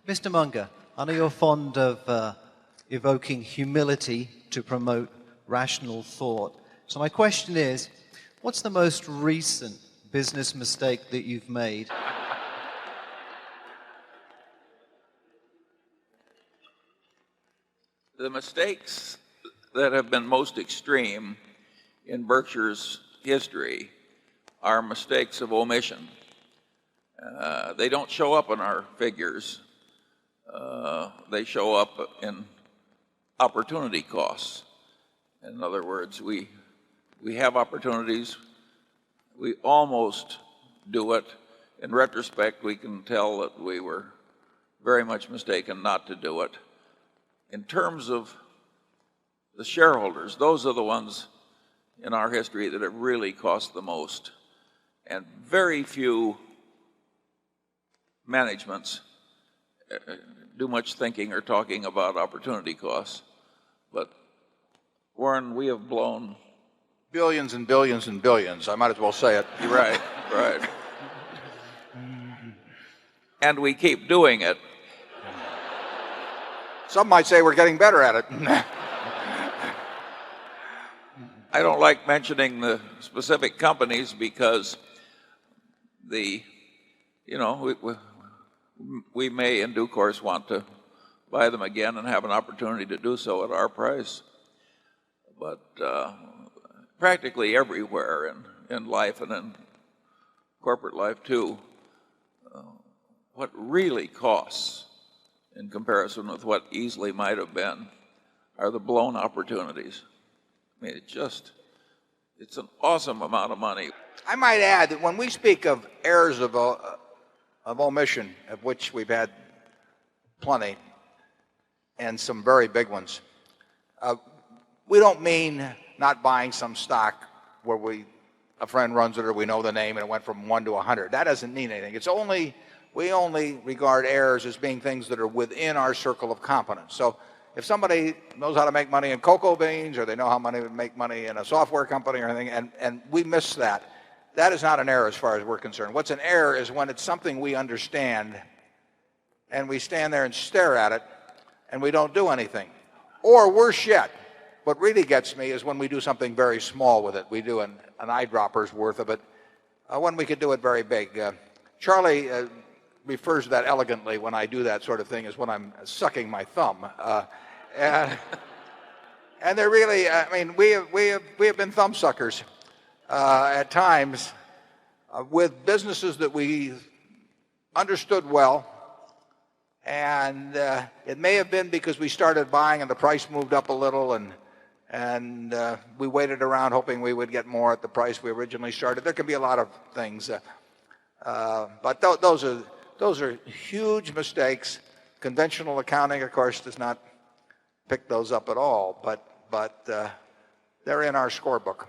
Mr. Munger, I know you're fond of evoking humility to promote rational thought. So my question is, what's the most recent business mistake that you've made? The mistakes that have been most extreme in Berkshire's history are mistakes of omission. They don't show up in our figures. They show up in opportunity costs. In other words, we have opportunities. We almost do it. In retrospect, we can tell that we were very much mistaken not to do it. In terms of the shareholders, those are the ones in our history that have really cost the most. And very few managements do much thinking or talking about opportunity costs. But Warren, we have blown billions and billions and billions. I might as well say it. Right, right. And we keep doing it. Some might say we're getting better at it. I don't like mentioning the specific companies because we may in due course want to buy them again and have an opportunity to do so at our price. But practically everywhere in life and in corporate life too, what really costs in comparison with what easily might have been are the blown opportunities. I mean, it's an awesome amount of money. I might add that when we speak of errors of omission, of which we've had plenty, and some very big ones, we don't mean not buying some stock where a friend runs it or we know the name and it went from 1 to 100. That doesn't mean anything. We only regard errors as being things that are within our circle of competence. So if somebody knows how to make money in cocoa beans or they know how to make money in a software company or anything, and we miss that, that is not an error as far as we're concerned. What's an error is when it's something we understand and we stand there and stare at it and we don't do anything. Or worse yet, what really gets me is when we do something very small with it. We do an eyedropper's worth of it when we could do it very big. Charlie refers to that elegantly when I do that sort of thing as when I'm sucking my thumb. And they're really, I mean, we have been thumb suckers at times with businesses that we understood well. And it may have been because we started buying and the price moved up a little and we waited around hoping we would get more at the price we originally started. There can be a lot of things. But those are huge mistakes. Conventional accounting, of course, does not pick those up at all, but they're in our scorebook.